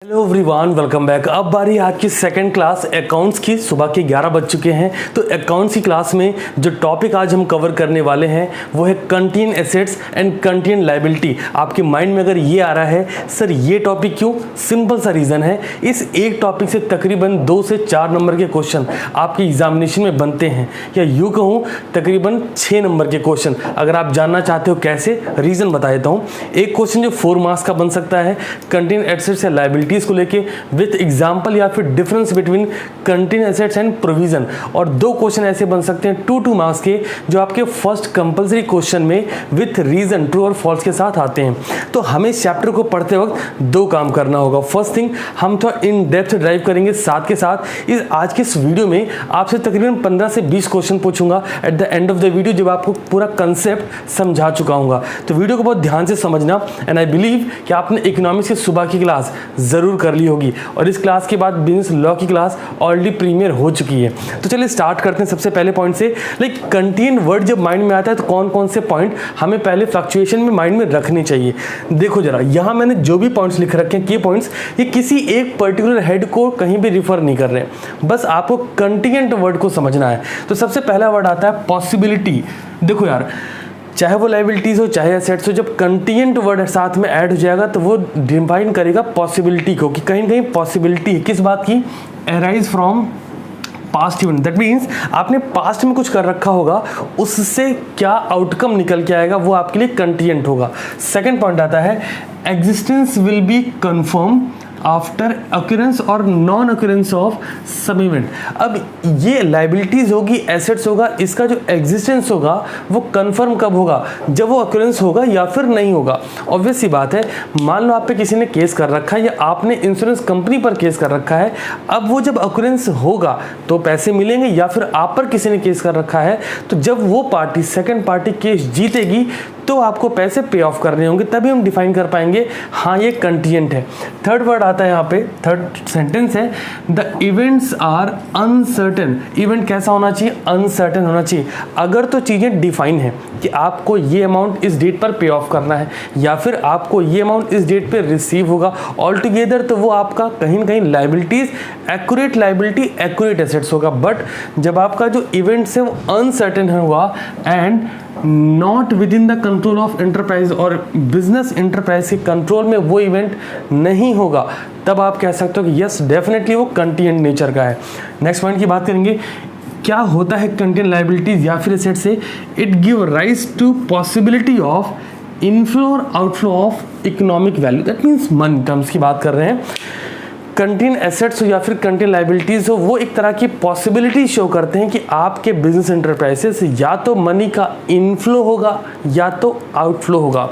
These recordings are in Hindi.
Hello everyone, welcome back. अब बारी आज की सेकंड क्लास अकाउंट्स की। सुबह के 11 बज चुके हैं। तो अकाउंट्स की क्लास में जो टॉपिक आज हम कवर करने वाले हैं वो है contingent assets and contingent liability. आपके माइंड में अगर ये आ रहा है सर ये टॉपिक क्यों, सिंपल सा रीज़न है, इस एक टॉपिक से तकरीबन 2 से 4 नंबर के क्वेश्चन आपके एग्जामिनेशन में बनते हैं, या यूँ कहूँ तकरीबन 6 नंबर के क्वेश्चन। अगर आप जानना चाहते हो कैसे, रीज़न बता देता हूँ। एक क्वेश्चन जो 4 मार्क्स का बन सकता है कंटिजेंट एसेट्स या लायबिलिटी को लेके विथ एग्जांपल या फिर difference between contingent assets and provision, और 2 क्वेश्चन ऐसे बन सकते हैं 2 मार्क्स के जो आपके फर्स्ट कंपलसरी क्वेश्चन में विथ रीजन ट्रू और फॉल्स के साथ आते हैं। तो हमें इस चैप्टर को पढ़ते वक्त 2 काम करना होगा। फर्स्ट थिंग, हम थोड़ा इन डेप्थ ड्राइव करेंगे, साथ के साथ इस आज के इस वीडियो में आपसे तकरीबन 15 से 20 क्वेश्चन पूछूंगा at the end of the video, जब आपको पूरा कंसेप्ट समझा चुका हूँ। तो वीडियो को बहुत ध्यान से समझना। एंड आई बिलीव कि आपने इकोनॉमिक्स की सुबह की क्लास जरूर कर ली होगी, और इस क्लास के बाद बिजनेस लॉ की क्लास ऑलरेडी प्रीमियर हो चुकी है। तो चलिए स्टार्ट करते हैं सबसे पहले पॉइंट से। लाइक कंटिजेंट वर्ड जब माइंड में आता है तो कौन कौन से पॉइंट हमें पहले फ्लक्चुएशन में माइंड में रखने चाहिए। देखो जरा, यहाँ मैंने जो भी पॉइंट्स लिख रखे हैं, की पॉइंट्स, ये किसी एक पर्टिकुलर हेड को कहीं भी रिफर नहीं कर रहे हैं, बस आपको कंटिजेंट वर्ड को समझना है। तो सबसे पहला वर्ड आता है पॉसिबिलिटी। देखो यार, चाहे वो लायबिलिटीज हो चाहे एसेट्स हो, जब कंटिजेंट वर्ड साथ में ऐड हो जाएगा तो वो डिफाइन करेगा पॉसिबिलिटी को, कि कहीं ना कहीं पॉसिबिलिटी है किस बात की, arise from past event. That means आपने पास्ट में कुछ कर रखा होगा, उससे क्या आउटकम निकल के आएगा वो आपके लिए कंटिजेंट होगा। सेकेंड पॉइंट आता है existence will be confirmed after occurrence और non occurrence of some event. अब ये लायबिलिटीज होगी, एसेट्स होगा, इसका जो एग्जिस्टेंस होगा वो कंफर्म कब होगा, जब वो अक्यूरेंस होगा या फिर नहीं होगा। ऑब्वियस सी बात है, मान लो आप पे किसी ने केस कर रखा है या आपने इंश्योरेंस कंपनी पर केस कर रखा है, अब वो जब अक्यूरेंस होगा तो पैसे मिलेंगे, या फिर आप पर किसी ने केस कर रखा है तो जब वो पार्टी सेकेंड पार्टी केस जीतेगी तो आपको पैसे पे ऑफ करने होंगे, तभी हम डिफाइन कर पाएंगे हाँ ये कंटिजेंट है। थर्ड वर्ड आता है यहाँ पे, थर्ड सेंटेंस है the events are uncertain. Event कैसा होना चाहिए, अनसर्टेन होना चाहिए। अगर तो चीज़ें डिफाइन है कि आपको ये अमाउंट इस डेट पर पे ऑफ करना है या फिर आपको ये अमाउंट इस डेट पे रिसीव होगा ऑल टुगेदर, तो वो आपका कहीं ना कहीं liabilities accurate liability accurate assets होगा। बट जब आपका जो इवेंट्स है वो अनसर्टेन हुआ and not within the control of enterprise, और बिजनेस एंटरप्राइज के कंट्रोल में वो इवेंट नहीं होगा, तब आप कह सकते हो कि यस डेफिनेटली वो कंटिजेंट नेचर का है। नेक्स्ट पॉइंट की बात करेंगे, क्या होता है कंटिजेंट लायबिलिटीज या फिर एसेट से, it give rise to possibility of inflow और outflow of economic value. That means money terms की बात कर रहे हैं। कंटिजेंट एसेट्स हो या फिर कंटिजेंट लायबिलिटीज हो, वो एक तरह की पॉसिबिलिटी शो करते हैं कि आपके बिजनेस एंटरप्राइजेस या तो मनी का इनफ्लो होगा या तो आउटफ्लो होगा।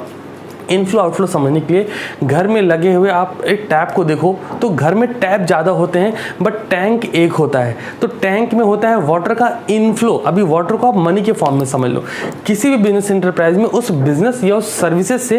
इनफ्लो आउटफ्लो समझने के लिए घर में लगे हुए आप एक टैप को देखो तो घर में टैप ज़्यादा होते हैं बट टैंक एक होता है। तो टैंक में होता है वाटर का इनफ्लो। अभी वाटर को आप मनी के फॉर्म में समझ लो। किसी भी बिजनेस एंटरप्राइज में उस बिजनेस या उस सर्विसेज से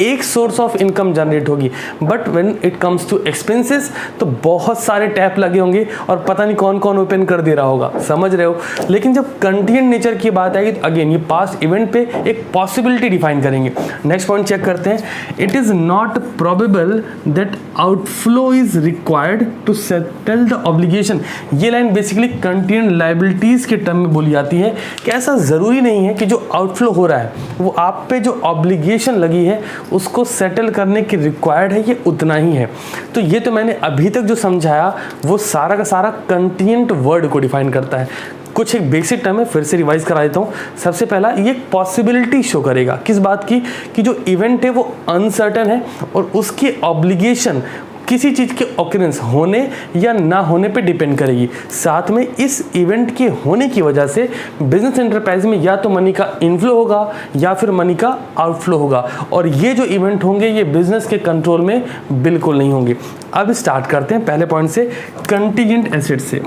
एक सोर्स ऑफ इनकम जनरेट होगी, but when it comes to expenses तो बहुत सारे टैप लगे होंगे और पता नहीं कौन कौन ओपन कर दे रहा होगा, समझ रहे हो। लेकिन जब कंटिजेंट नेचर की बात आएगी तो अगेन ये पास्ट इवेंट पे एक पॉसिबिलिटी डिफाइन करेंगे। नेक्स्ट पॉइंट चेक करते हैं, it is not probable that outflow is required to settle the obligation. ये लाइन बेसिकली कंटिजेंट लायबिलिटीज के टर्म में बोली जाती है कि ऐसा जरूरी नहीं है कि जो आउटफ्लो हो रहा है वो आप पे जो ऑब्लिगेशन लगी है उसको सेटल करने की रिक्वायर्ड है, ये उतना ही है। तो ये तो मैंने अभी तक जो समझाया वो सारा का सारा कंटिजेंट वर्ड को डिफाइन करता है। कुछ एक बेसिक टर्म है, फिर से रिवाइज करा देता हूँ। सबसे पहला, ये पॉसिबिलिटी शो करेगा किस बात की, कि जो इवेंट है वो अनसर्टेन है और उसकी ऑब्लिगेशन किसी चीज़ के ऑकरेंस होने या ना होने पे डिपेंड करेगी। साथ में इस इवेंट के होने की वजह से बिजनेस एंटरप्राइज में या तो मनी का इनफ्लो होगा या फिर मनी का आउटफ्लो होगा, और ये जो इवेंट होंगे ये बिजनेस के कंट्रोल में बिल्कुल नहीं होंगे। अब स्टार्ट करते हैं पहले पॉइंट से, कंटिजेंट एसेट से।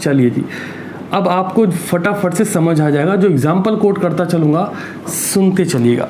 चलिए जी, अब आपको फटाफट से समझ आ जाएगा। जो एग्जाम्पल कोट करता चलूँगा सुनते चलिएगा।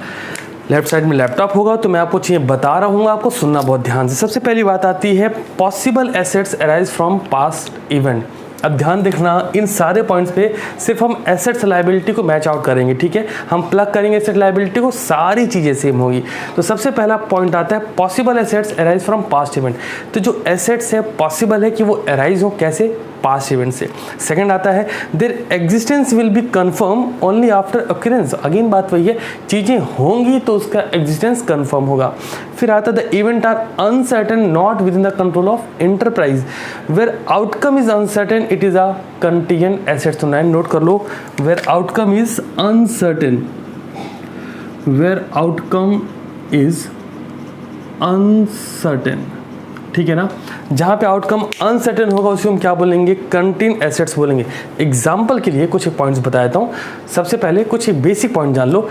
लेफ्ट साइड में लैपटॉप होगा तो मैं आपको चीज़ें बता रहा हूँ, आपको सुनना बहुत ध्यान से। सबसे पहली बात आती है possible assets arise from past event. अब ध्यान देखना, इन सारे पॉइंट्स पे सिर्फ हम एसेट्स लायबिलिटी को मैच आउट करेंगे, ठीक है। हम प्लग करेंगे एसेट लायबिलिटी को, सारी चीज़ें सेम होगी। तो सबसे पहला पॉइंट आता है possible assets arise from past event. तो जो एसेट्स है पॉसिबल है कि वो अराइज हो, कैसे, पास्ट इवेंट से। सेकंड आता है their existence will be confirm only after occurrence. Again बात वही है, चीज़ें होंगी तो उसका एग्जिस्टेंस कंफर्म होगा। फिर आता है the event are uncertain not within the control of enterprise, where outcome is uncertain it is a contingent assets. तो 9 नोट कर लो, where outcome is uncertain, where outcome is uncertain, ठीक है ना। जहाँ पे आउटकम अनसर्टेन होगा उसे हम क्या बोलेंगे, कंटीजेंट एसेट्स बोलेंगे। एग्जाम्पल के लिए कुछ पॉइंट्स बता देता हूँ। सबसे पहले कुछ बेसिक पॉइंट जान लो।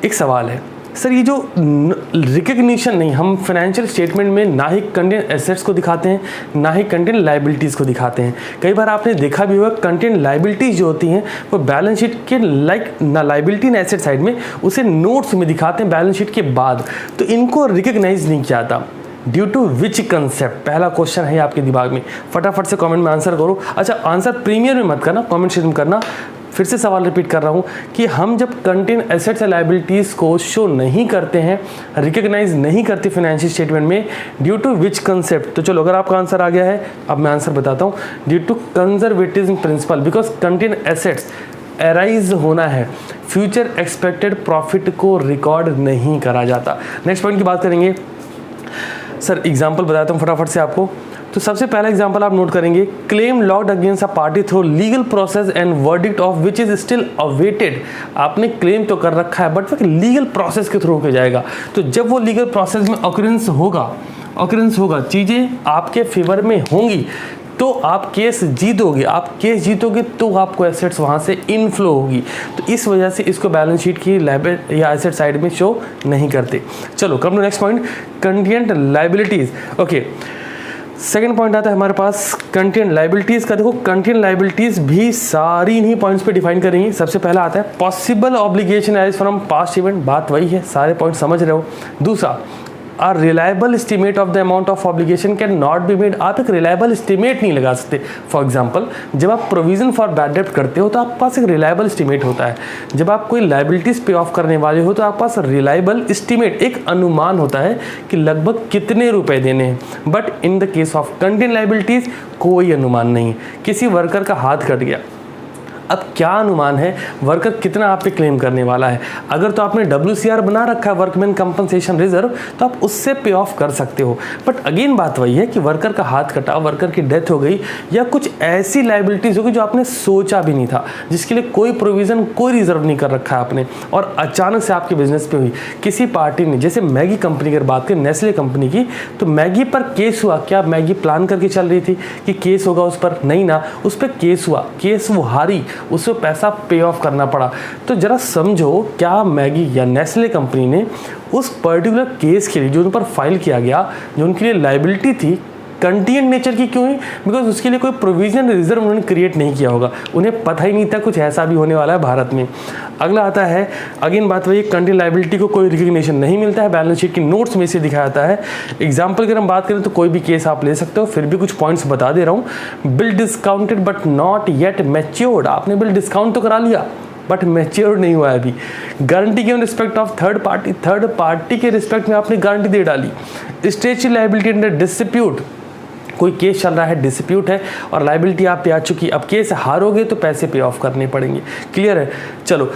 एक सवाल है, सर ये जो रिकग्निशन नहीं, हम फाइनेंशियल स्टेटमेंट में ना ही कंटीजेंट एसेट्स को दिखाते हैं ना ही कंटीजेंट लायबिलिटीज़ को दिखाते हैं। कई बार आपने देखा भी होगा कंटीजेंट लायबिलिटीज़ जो होती हैं वो बैलेंस शीट के ना लायबिलिटी ना एसेट साइड में उसे नोट्स में दिखाते हैं बैलेंस शीट के बाद, तो इनको रिकग्नाइज नहीं किया जाता। ड्यू टू विच कंसेप्ट, पहला क्वेश्चन है आपके दिमाग में, फटाफट से कमेंट में आंसर करो। अच्छा, आंसर प्रीमियर में मत करना, कमेंट सेक्शन में करना। फिर से सवाल रिपीट कर रहा हूँ कि हम जब कंटीजेंट एसेट्स या लायबिलिटीज़ को शो नहीं करते हैं, रिकग्नाइज नहीं करते फाइनेंशियल स्टेटमेंट में, ड्यू टू विच कंसेप्ट। तो चलो, अगर आपका आंसर आ गया है, अब मैं आंसर बताता हूँ। Due to conservatism principle, because contingent assets arise होना है, फ्यूचर एक्सपेक्टेड प्रॉफिट को रिकॉर्ड नहीं करा जाता। नेक्स्ट पॉइंट की बात करेंगे। सर एग्जाम्पल बताता हूँ फटाफट से आपको। तो सबसे पहला एग्जाम्पल आप नोट करेंगे, claim logged against a party through legal process and verdict of which is still awaited. आपने क्लेम तो कर रखा है बट वो लीगल प्रोसेस के थ्रू हो जाएगा। तो जब वो लीगल प्रोसेस में ऑकरेंस होगा, चीज़ें आपके फेवर में होंगी तो आप केस जीतोगे। आप केस जीतोगे तो आपको एसेट्स वहाँ से इनफ्लो होगी। तो इस वजह से इसको बैलेंस शीट की लायबिलिटी या एसेट साइड में शो नहीं करते। चलो come to next point, contingent liabilities. Okay, second point आता है हमारे पास कंटीजेंट लायबिलिटीज का। देखो, कंटीजेंट लायबिलिटीज भी सारी इन्हीं पॉइंट्स पे डिफाइन करेंगे। सबसे पहला आता है possible obligation as from past event, बात वही है, सारे पॉइंट समझ रहे हो। दूसरा, a reliable estimate of the amount of obligation can not be made। आप एक रिलायबल एस्टिमेट नहीं लगा सकते। फॉर एग्जांपल, जब आप प्रोविजन फॉर बैड डेब्ट करते हो तो आपके पास एक रिलायबल एस्टिमेट होता है। जब आप कोई लायबिलिटीज पे ऑफ करने वाले हो तो आपके पास रिलायबल एस्टिमेट, एक अनुमान होता है कि लगभग कितने रुपए देने हैं। But in the case of contingent liabilities कोई अनुमान नहीं। किसी वर्कर का हाथ कट गया, अब क्या अनुमान है वर्कर कितना आप पे क्लेम करने वाला है। अगर तो आपने WCR बना रखा है, वर्कमैन कंपनसेशन रिजर्व, तो आप उससे पे ऑफ कर सकते हो। बट अगेन बात वही है कि वर्कर का हाथ कटा, वर्कर की डेथ हो गई, या कुछ ऐसी लायबिलिटीज होगी जो आपने सोचा भी नहीं था, जिसके लिए कोई प्रोविजन, कोई रिजर्व नहीं कर रखा है आपने, और अचानक से आपके बिजनेस पे हुई। किसी पार्टी ने, जैसे मैगी कंपनी की बात करें, नेस्ले कंपनी की, तो मैगी पर केस हुआ। क्या मैगी प्लान करके चल रही थी कि केस होगा उस पर? नहीं ना, उस पर केस हुआ, केस वो हारी, उसको पैसा पे ऑफ करना पड़ा। तो जरा समझो, क्या मैगी या नेस्ले कंपनी ने उस पर्टिकुलर केस के लिए जो उन पर फाइल किया गया, जो उनके लिए लायबिलिटी थी, कंटीजेंट नेचर की क्यों हुई? बिकॉज उसके लिए कोई प्रोविजन रिजर्व उन्होंने क्रिएट नहीं किया होगा, उन्हें पता ही नहीं था कुछ ऐसा भी होने वाला है भारत में। अगला आता है, अगेन बात वही, कंटीजेंट लायबिलिटी को कोई रिकग्निशन नहीं मिलता है, बैलेंस शीट की नोट्स में से दिखाया जाता है। एग्जाम्पल अगर हम बात करें तो कोई भी केस आप ले सकते हो, फिर भी कुछ पॉइंट्स बता दे रहा हूँ। Bill discounted but not yet matured, आपने बिल डिस्काउंट तो करा लिया बट मैच्योर नहीं हुआ है अभी। Guarantee given respect of third party के रिस्पेक्ट में आपने गारंटी दे डाली। स्टेचुटरी लायबिलिटी अंडर डिस्प्यूट, कोई केस चल रहा है, डिस्प्यूट है और लायबिलिटी आप पे आ चुकी, अब केस हारोगे तो पैसे पे ऑफ करने पड़ेंगे। क्लियर है? चलो,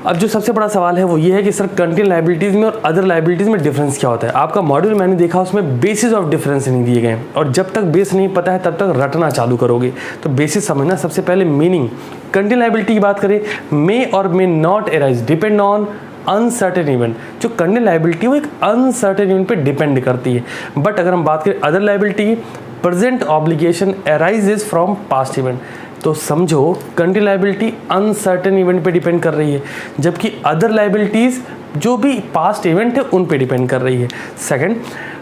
अब जो सबसे बड़ा सवाल है वो ये है कि सर कंटीजेंट लायबिलिटीज़ में और अदर लायबिलिटीज़ में डिफरेंस क्या होता है। आपका मॉड्यूल मैंने देखा, उसमें बेसिस ऑफ डिफरेंस नहीं दिए गए, और जब तक बेस नहीं पता है तब तक रटना चालू करोगे। तो बेसिस समझना। सबसे पहले मीनिंग, कंटीजेंट लायबिलिटी की बात करें, मे और may not arise depend on uncertain event. जो कंटीजेंट लायबिलिटी वो एक अनसर्टेन इवेंट पे डिपेंड करती है। बट अगर हम बात करें अदर लायबिलिटी की, present obligation arises from past event. तो समझो कंटीजेंट लायबिलिटी अनसर्टेन इवेंट पे डिपेंड कर रही है, जबकि अदर लायबिलिटीज़ जो भी पास्ट इवेंट है उन पे डिपेंड कर रही है। सेकंड,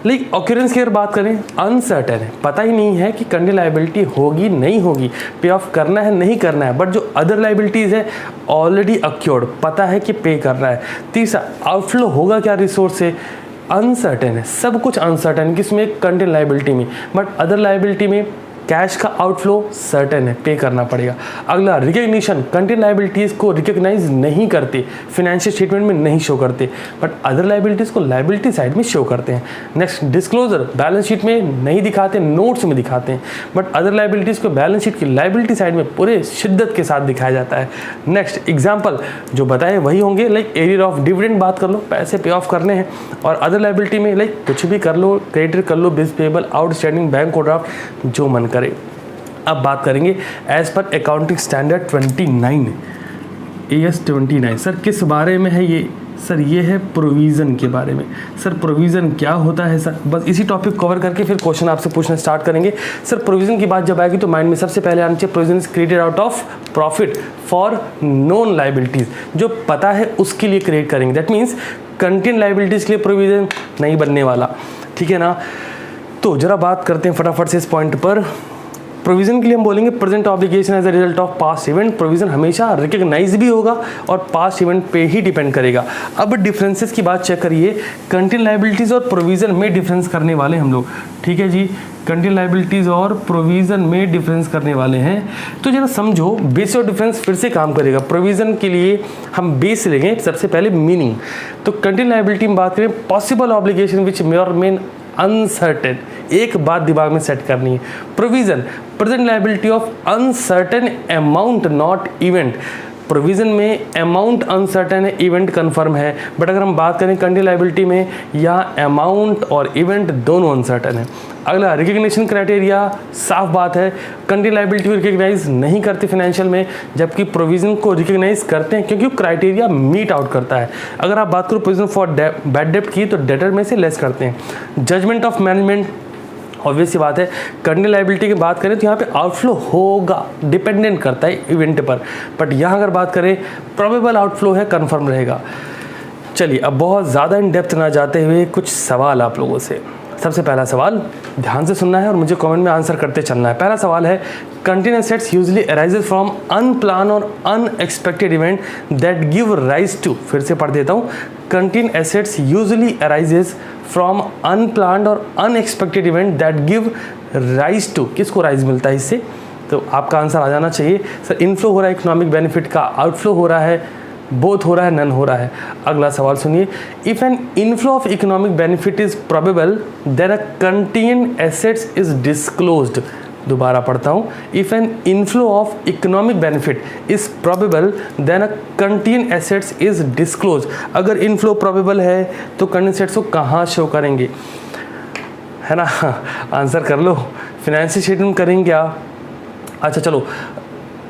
लेकिन ऑक्यूरेंस की अगर बात करें, अनसर्टेन है, पता ही नहीं है कि कंटीजेंट लायबिलिटी होगी नहीं होगी, पे ऑफ करना है नहीं करना है। बट जो अदर लायबिलिटीज़ है ऑलरेडी अक्योर्ड, पता है कि पे करना है। तीसरा, आउटफ्लो होगा क्या रिसोर्स से, अनसर्टेन है, सब कुछ अनसर्टेन, किसमें? कंटीजेंट लायबिलिटी में। बट अदर लायबिलिटी में कैश का आउटफ्लो सर्टेन है, पे करना पड़ेगा। अगला रिकग्निशन, कंटिन लाइबिलिटीज़ को रिकग्नाइज नहीं करते, फिनेंशियल स्टेटमेंट में नहीं शो करते, बट अदर लाइबिलिटीज़ को लाइबिलिटी साइड में शो करते हैं। नेक्स्ट डिस्क्लोजर, बैलेंस शीट में नहीं दिखाते, नोट्स में दिखाते हैं, बट अदर लाइबिलिटीज़ को बैलेंस शीट की लाइबिलिटी साइड में पूरे शिद्दत के साथ दिखाया जाता है। नेक्स्ट एग्जाम्पल जो बताए वही होंगे, लाइक एरियर ऑफ डिविडेंड बात कर लो, पैसे पे ऑफ करने हैं, और अदर लाइबिलिटी में लाइक कुछ भी कर लो, क्रेडिट कर लो, bills payable, outstanding bank overdraft, जो मन करे। अब बात करेंगे as per accounting standard 29 AS 29। Sir किस बारे में है ये? सर ये है प्रोविज़न के बारे में। सर प्रोविज़न क्या होता है सर? बस इसी टॉपिक कवर करके फिर क्वेश्चन आपसे पूछना स्टार्ट करेंगे। सर प्रोविज़न की बात जब आएगी तो माइंड में सबसे पहले आना चाहिए provision is created out of profit for non liabilities, जो पता है उसके लिए क्रिएट करेंगे। दैट मीन्स कंटिन लाइबिलिटीज़ के लिए प्रोविज़न नहीं बनने वाला, ठीक है ना। तो जरा बात करते हैं फटाफट से इस पॉइंट पर। प्रोविज़न के लिए हम बोलेंगे present obligation as a result of past event. Provision हमेशा रिकग्नाइज भी होगा और पास्ट इवेंट पे ही डिपेंड करेगा। अब डिफरेंसेस की बात चेक करिए, कंटिन लाइबिलिटीज़ और प्रोविज़न में डिफरेंस करने वाले हम लोग, ठीक है जी। कंटिन लाइबिलिटीज़ और प्रोविज़न में डिफरेंस करने वाले हैं, तो जरा समझो बेस और डिफरेंस फिर से काम करेगा। प्रोविज़न के लिए हम बेस लेंगे सबसे पहले मीनिंग। तो कंटिन लाइबिलिटी में बात करें पॉसिबल ऑब्लिगेशन विच मे और मेन अनसर्टेन, एक बात दिमाग में सेट करनी है। Provision present liability of uncertain amount not event. Provision में अमाउंट अनसर्टेन है, इवेंट कन्फर्म है, बट अगर हम बात करें कंटिन लाइबिलिटी में यहाँ अमाउंट और इवेंट दोनों अनसर्टेन है। अगला रिकग्निशन क्राइटेरिया, साफ बात है कंटिन लाइबिलिटी को रिकग्नाइज नहीं करते फाइनेंशियल में, जबकि प्रोविज़न को रिकग्नाइज करते हैं क्योंकि क्राइटेरिया मीट आउट करता है। अगर आप बात करो प्रोविज़न फॉर बैड डेब्ट की तो डेटर में से लेस करते हैं। जजमेंट ऑफ मैनेजमेंट, ऑब्वियस सी बात है कंटिन लाइबिलिटी की बात करें तो यहाँ पे आउटफ्लो होगा, डिपेंडेंट करता है इवेंट पर, बट यहाँ अगर बात करें प्रोबेबल आउटफ्लो है, कन्फर्म रहेगा। चलिए अब बहुत ज़्यादा इन डेप्थ ना जाते हुए कुछ सवाल आप लोगों से। सबसे पहला सवाल ध्यान से सुनना है और मुझे कमेंट में आंसर करते चलना है। पहला सवाल है contingent assets usually arises from unplanned और unexpected event that give rise to, फिर से पढ़ देता हूँ, contingent assets usually arises from unplanned और unexpected event that give rise to, किसको राइज मिलता है इससे? तो आपका आंसर आ जाना चाहिए सर इनफ्लो हो रहा है इकोनॉमिक बेनिफिट का, आउटफ्लो हो रहा है, बोथ हो रहा है, नन हो रहा है। अगला सवाल सुनिए, if an inflow of economic benefit is probable then a contingent assets is disclosed. दोबारा पढ़ता हूँ, if an inflow of economic benefit is probable then a contingent assets is disclose. अगर इनफ्लो प्रोबेबल है तो कंटिन एसेट्स को कहाँ शो करेंगे, है ना? आंसर कर लो, फाइनेंशियल स्टेटमेंट करेंगे क्या? अच्छा चलो,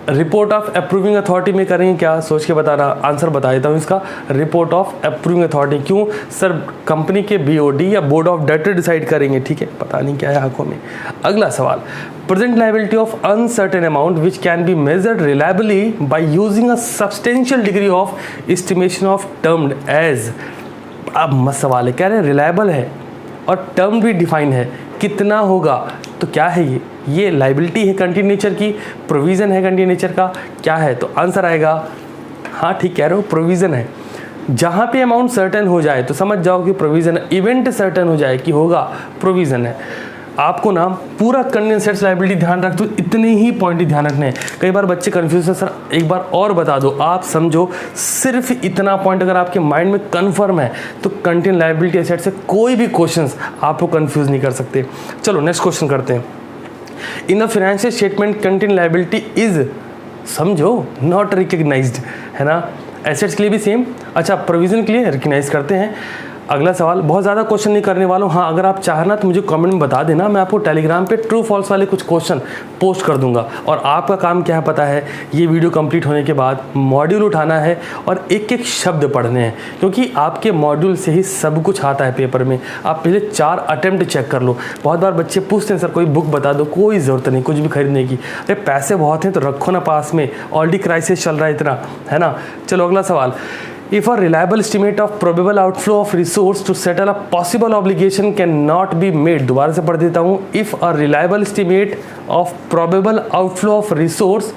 रिपोर्ट ऑफ अप्रूविंग अथॉरिटी में करेंगे क्या? सोच के बताना, आंसर बता देता हूँ इसका, रिपोर्ट ऑफ अप्रूविंग अथॉरिटी। क्यों सर? कंपनी के BOD या बोर्ड ऑफ डायरेक्टर डिसाइड करेंगे, ठीक है, पता नहीं क्या है आंखों में। अगला सवाल, present liability of uncertain amount which can be measured reliably by using a substantial degree of estimation of termed as. अब मस्त सवाल है, कह रहे हैं रिलायबल है और टर्म भी डिफाइन है, कितना होगा? तो क्या है ये लाइबिलिटी है कंटिन्यू नेचर की, प्रोविज़न है कंटिन्यू नेचर का, क्या है? तो आंसर आएगा, हाँ ठीक कह रहे हो, प्रोविज़न है। जहाँ पे अमाउंट सर्टेन हो जाए तो समझ जाओ कि प्रोविज़न है, इवेंट सर्टेन हो जाए कि होगा, प्रोविज़न है। आपको ना पूरा कंटिन्यू एसेट्स लाइबिलिटी ध्यान रख, तो इतने ही पॉइंट ही ध्यान रखने हैं। कई बार बच्चे कंफ्यूज है, सर एक बार और बता दो, आप समझो सिर्फ इतना पॉइंट अगर आपके माइंड में कन्फर्म है तो कंटिन्यू लाइबिलिटी एसेट से कोई भी क्वेश्चंस आपको कंफ्यूज नहीं कर सकते। चलो नेक्स्ट क्वेश्चन करते हैं। In the financial statement continue liability is, समझो, नॉट रिकग्नाइज्ड, है ना? एसेट्स के लिए भी सेम। अच्छा, प्रोविजन के लिए रिकग्नाइज करते हैं। अगला सवाल, बहुत ज़्यादा क्वेश्चन नहीं करने वाला हूँ, हाँ अगर आप चाहना तो मुझे कमेंट में बता देना, मैं आपको टेलीग्राम पे ट्रू फॉल्स वाले कुछ क्वेश्चन पोस्ट कर दूंगा। और आपका काम क्या है पता है, ये वीडियो कंप्लीट होने के बाद मॉड्यूल उठाना है और एक एक शब्द पढ़ने हैं, क्योंकि आपके मॉड्यूल से ही सब कुछ आता है पेपर में। आप पहले 4 अटेम्प्ट चेक कर लो। बहुत बार बच्चे पूछते हैं सर कोई बुक बता दो, कोई ज़रूरत नहीं कुछ भी खरीदने की, अरे पैसे बहुत हैं तो रखो ना पास में, ऑलरेडी क्राइसिस चल रहा है इतना, है ना? चलो अगला सवाल, if a reliable estimate of probable outflow of resource to settle a possible obligation cannot be made, दोबारा से पढ़ देता हूँ, if a reliable estimate of probable outflow of resource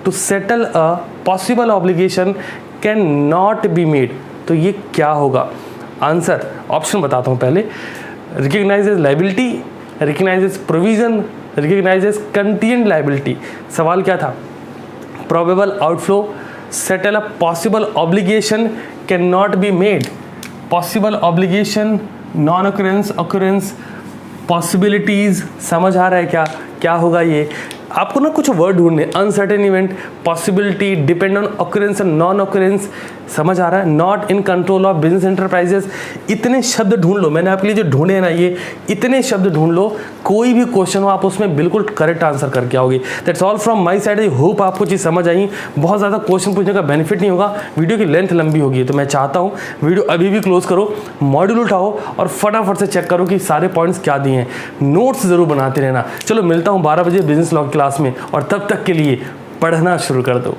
to settle a possible obligation cannot be made, तो ये क्या होगा? आंसर ऑप्शन बताता हूँ पहले, recognizes liability, recognizes provision, recognize as contingent liability. सवाल क्या था? Probable outflow settle a possible obligation can not be made. Possible obligation, non occurrence, occurrence, possibilities, समझ आ रहा है क्या क्या होगा ये? आपको ना कुछ वर्ड ढूंढने, uncertain event, possibility, depend on occurrence and non occurrence, समझ आ रहा है? Not in control of business enterprises, इतने शब्द ढूंढ लो, मैंने आपके लिए जो ढूंढे हैं ना ये इतने शब्द ढूंढ लो, कोई भी क्वेश्चन हो आप उसमें बिल्कुल करेक्ट आंसर करके आओगे। That's all from my side. I hope आपको चीज़ समझ आई। बहुत ज़्यादा क्वेश्चन पूछने का बेनिफिट नहीं होगा, वीडियो की लेंथ लंबी होगी, तो मैं चाहता हूँ वीडियो अभी भी क्लोज करो, मॉड्यूल उठाओ और फटाफट से चेक करो कि सारे पॉइंट्स क्या दिए हैं। नोट्स ज़रूर बनाते रहना। चलो मिलता हूँ 12 बजे बिजनेस लॉ क्लास में, और तब तक के लिए पढ़ना शुरू कर दो।